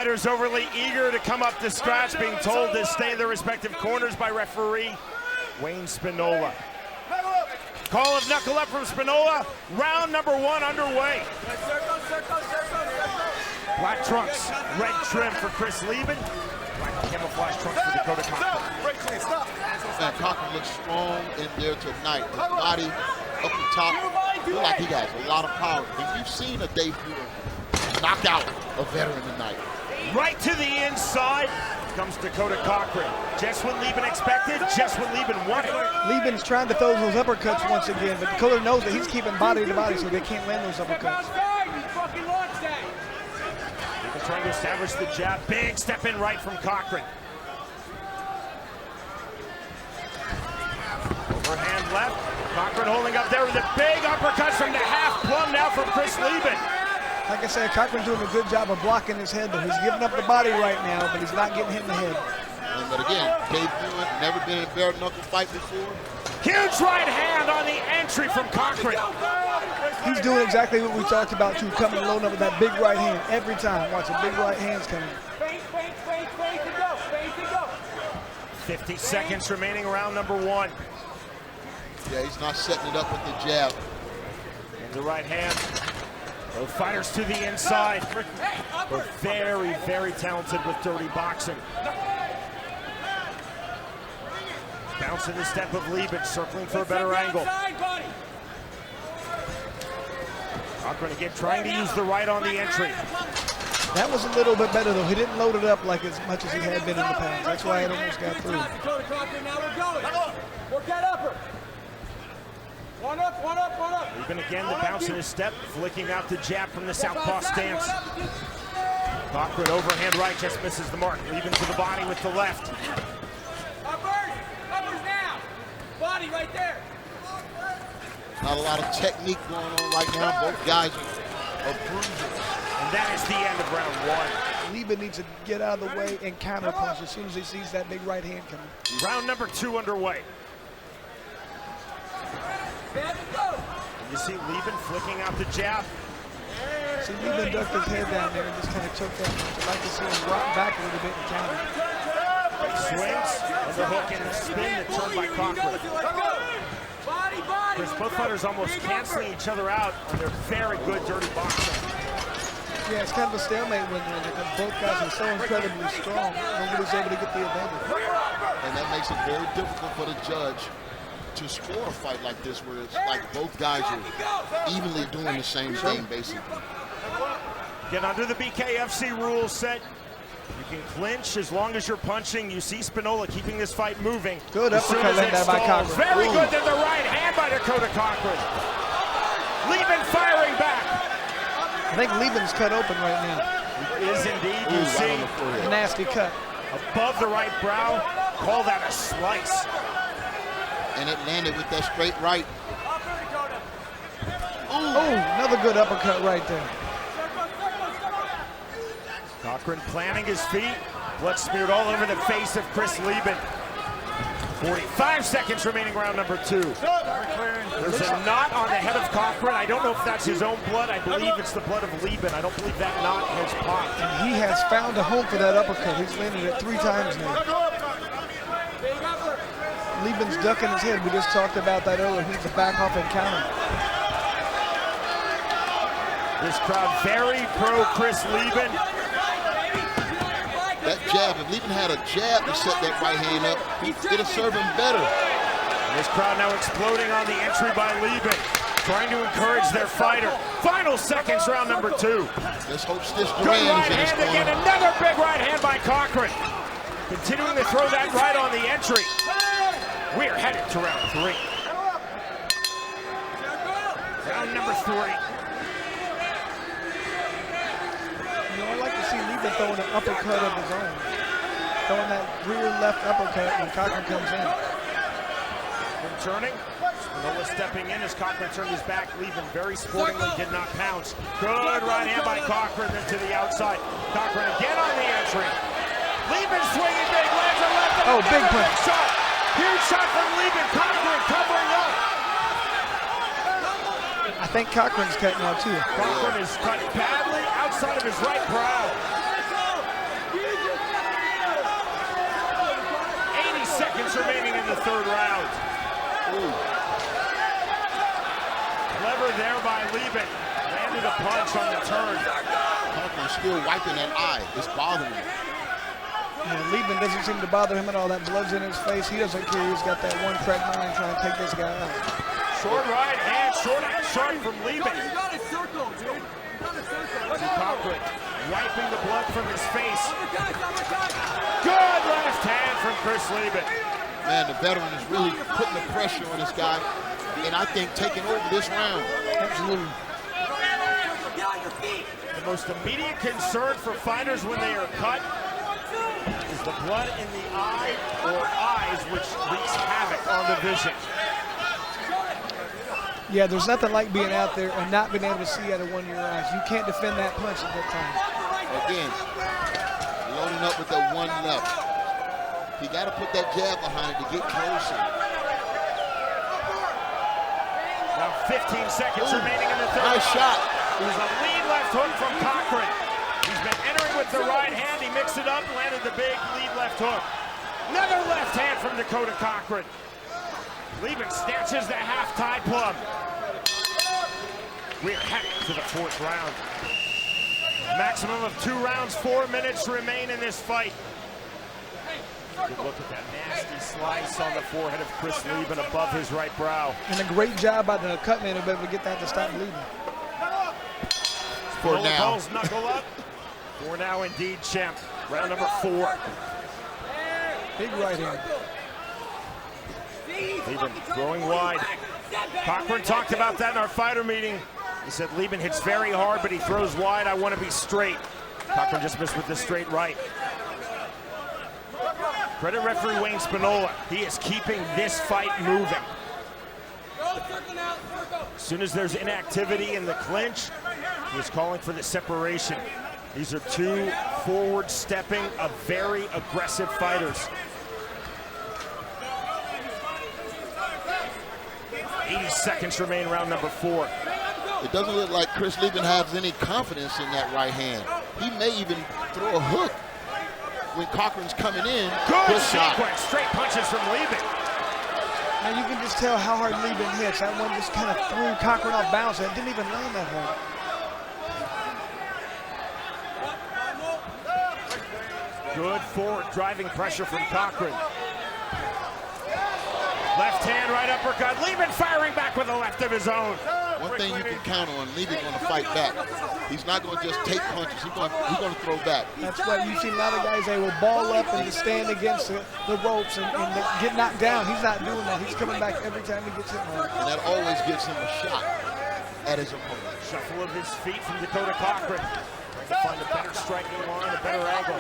Fighters overly eager to come up to scratch, being told to stay in their respective corners by referee Wayne Spinola. Call of knuckle up from Spinola. Round number 1 underway. Black trunks, red trim for Chris Leben. Black camouflage trunks for Dakota Cochrane. Man, Cochrane looks strong in there tonight. His body up the top, looks like he has a lot of power. And you've seen a debut knock out a veteran tonight. Right to the inside comes Dakota Cochrane. Just what Leben expected, just what Leben wanted. Leben's trying to throw those uppercuts once again, but Dakota knows that he's keeping body to body, so they can't land those uppercuts. Leben trying to establish the jab. Big step in right from Cochrane. Overhand left. Cochrane holding up there with a big uppercut from the half plumb now from Chris Leben. Like I said, Cochrane's doing a good job of blocking his head, though. He's giving up the body right now, but he's not getting hit in the head. But again, debutant, never been in a bare knuckle fight before. Huge right hand on the entry from Cochrane. He's doing exactly what we talked about, too, coming low up with that big right hand every time. Watch the big right hands coming. 50 seconds remaining, round number 1. Yeah, he's not setting it up with the jab. And the right hand. Both fighters to the inside. Both very, very talented with dirty boxing. Bouncing the step of Leben, circling for a better angle. Cochrane again trying to use the right on the entry. That was a little bit better, though. He didn't load it up like as much as he had been in the past. That's why it almost got through. Work that upper. One up, one up, one up. Leben again to bounce in his step, flicking out the jab from the southpaw stance. Cochrane overhand right, just misses the mark. Leben to the body with the left. Uppers now. Body right there. Not a lot of technique going on right now. Both guys are bruising. And that is the end of round 1. Leben needs to get out of the way and counter punch as soon as he sees that big right hand coming. Round number 2 underway. You see Leben flicking out the jab. See, Leben ducked his head down there and just kind of took that. I'd like to see him rock back a little bit and counter. Swings, and the hook and the spin that turned by Cochrane. Chris, both fighters almost canceling each other out on their very good dirty boxing. Yeah, it's kind of a stalemate when because both guys are so incredibly strong. Nobody's able to get the advantage. And that makes it very difficult for the judge to score a fight like this where it's like both guys are evenly doing the same thing, basically. Get under the BKFC rules set. You can clinch as long as you're punching. You see Spinola keeping this fight moving. Good uppercut laid down by Cochrane. Very good, then the right hand by Dakota Cochrane. Leben firing back. I think Leben's cut open right now. It is indeed, you see. A nasty cut. Above the right brow, call that a slice. And it landed with that straight right. Oh, another good uppercut right there. Cochrane planting his feet. Blood smeared all over the face of Chris Leben. 45 seconds remaining, round number 2. There's a knot on the head of Cochrane. I don't know if that's his own blood. I believe it's the blood of Leben. I don't believe that knot has popped. And he has found a home for that uppercut. He's landed it 3 times now. Leben's ducking his head. We just talked about that earlier. He needs to back off and counter. This crowd very pro Chris Leben. That jab, if Leben had a jab to set that right hand up, it'll serve him better. And this crowd now exploding on the entry by Leben, trying to encourage their fighter. Final seconds, round number 2. Let's hope Stitch Good Duran's right in his hand corner. again, another big right hand by Cochrane. Continuing to throw that right on the entry. We're headed to round 3. Round number 3. You know, I like to see Leben throwing an uppercut of his own. Throwing that rear left uppercut when Cochrane comes in. From turning, Spinola stepping in as Cochrane turned his back. Leben very sportingly did not pounce. Good right hand by Cochrane, then to the outside. Cochrane again on the entry. Leben swinging big, lands a left. Oh, big punch. Shot. Huge shot from Leben. Cochrane covering up. I think Cochrane's cut now, too. Cochrane is cut badly outside of his right brow. the third round. Ooh. Clever there by Leben. Landed a punch on the turn. Cochrane's still wiping that eye. It's bothering him. Yeah, Leben doesn't seem to bother him at all. That blood's in his face. He doesn't care. He's got that one cracked mind trying to take this guy out. Short right hand, short and sharp from Leben. You got a circle, dude. You got a circle. Cochrane wiping the blood from his face. Uppercut. Good left hand from Chris Leben. Man, the veteran is really putting the pressure on this guy, and I think taking over this round. Absolutely. Get on your feet. The most immediate concern for fighters when they are cut is the blood in the eye or eyes, which wreaks havoc on the vision. Yeah, there's nothing like being out there and not being able to see out of one of your eyes. You can't defend that punch at that time. Again, loading up with the one left. He got to put that jab behind it to get closer. Now 15 seconds remaining in the third. Nice shot. There's a lead left hook from Cochrane. He's been entering with the right hand. He mixed it up, landed the big lead left hook. Another left hand from Dakota Cochrane. Leben snatches the half tie plum. We're heading to the fourth round. Maximum of 2 rounds, 4 minutes remain in this fight. Good look at that nasty slice on the forehead of Chris Leben above his right brow. And a great job by the cut man to be able to get that to stop bleeding. For now. Bulls knuckle up. For now, indeed, champ. Round number 4. Big right hand. Leben throwing wide. Cochrane talked about that in our fighter meeting. He said Leben hits very hard, but he throws wide. I want to be straight. Cochrane just missed with the straight right. Credit referee Wayne Spinola. He is keeping this fight moving. As soon as there's inactivity in the clinch, he is calling for the separation. These are 2 forward-stepping, very aggressive fighters. 80 seconds remain, round number 4. It doesn't look like Chris Leben has any confidence in that right hand. He may even throw a hook when Cochrane's coming in. Good shot. sequence, straight punches from Leben. Now you can just tell how hard Leben hits. That one just kind of threw Cochrane off balance. It didn't even land that hard. Good forward driving pressure from Cochrane. Left hand, right uppercut. Leben firing back with a left of his own. One thing you can count on, Leben's going to fight back. He's not going to just take punches. He's going to throw back. That's right. You've seen a lot of guys, they will ball up and just stand against the ropes and get knocked down. He's not doing that. He's coming back every time he gets hit hard. And that always gives him a shot at his opponent. Shuffle of his feet from Dakota Cochrane. Trying to find a better striking line, a better angle.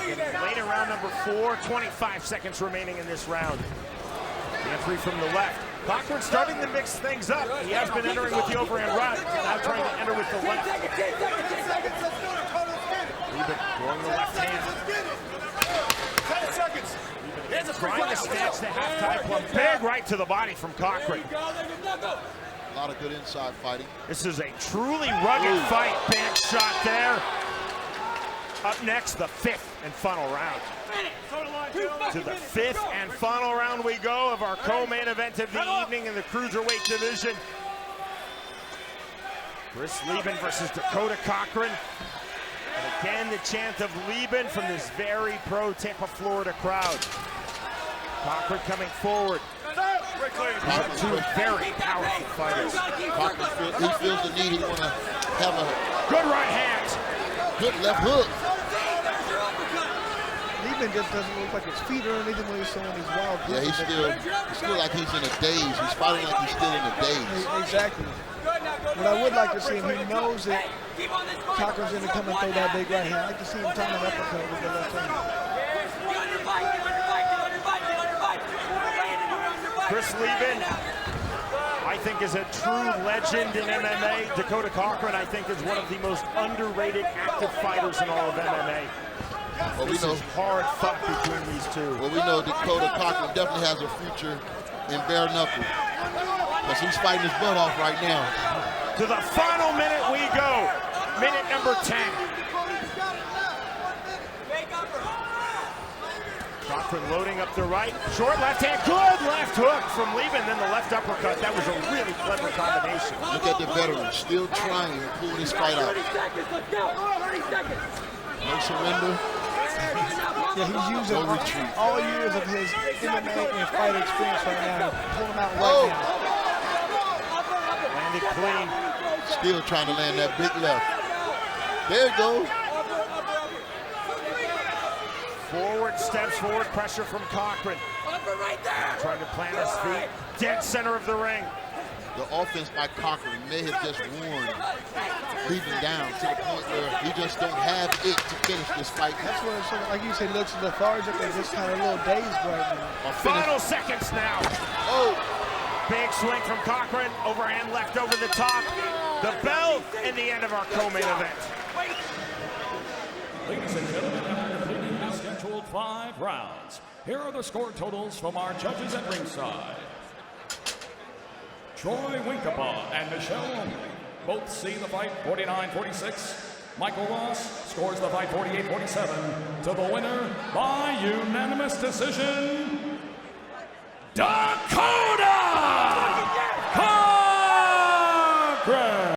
Getting late in round number 4, 25 seconds remaining in this round. The entry from the left. Cochrane starting to mix things up. He has been entering with the overhand right, now trying to enter with the left. Leben throwing the left hand. 10 seconds. Leben trying to snatch the half tie plum. Big right to the body from Cochrane. A lot of good inside fighting. This is a truly rugged fight. Big shot there. Up next, the 5th and final round. To the 5th and final round we go of our co-main event of the evening in the cruiserweight division. Chris Leben versus Dakota Cochrane. And again, the chant of Leben from this very pro Tampa, Florida crowd. Cochrane coming forward. These are 2 very powerful fighters. Cochrane he feels the need. He want to have a good right hand. Good left hook. Leben just doesn't look like his feet or anything when he's showing these wild punches. Yeah, he's still like he's in a daze. He's fighting like he's still in a daze. Exactly. What I would like to see him, he knows that Cochrane's going to come and throw that big right hand. I'd like to see him time an uppercut with the left hand. Chris Leben, I think, is a true legend in MMA. Dakota Cochrane, I think, is one of the most underrated active fighters in all of MMA. Well, this is hard fought between these 2. Well, we know Dakota Cochrane definitely has a future in bare knuckle. Because he's fighting his butt off right now. To the final minute we go. Minute number 10. Cochrane loading up the right. Short left hand. Good left hook from Leben. Then the left uppercut. That was a really clever combination. Look at the veteran still trying to pull this fight out. 30 seconds, let's go. 30 seconds. No surrender. Yeah, he's using all years of his MMA and fight experience right now to pull him out right now. Landed clean. Still trying to land that big left. There it goes. Forward, steps forward, pressure from Cochrane. Trying to plant his feet. Dead center of the ring. The offense by Cochrane may have just worn Leben down to the point where he just don't have it to finish this fight. That's what it's like you said, looks lethargic and just kind of a little dazed right now. Final seconds now. Oh, Big swing from Cochrane. Overhand left over the top. The bell and the end of our co-main event. Ladies and gentlemen, after completing the scheduled 5 rounds, here are the score totals from our judges at ringside. Troy Winkaba and Michelle Longley both see the fight 49-46. Michael Ross scores the fight 48-47 to the winner by unanimous decision, Dakota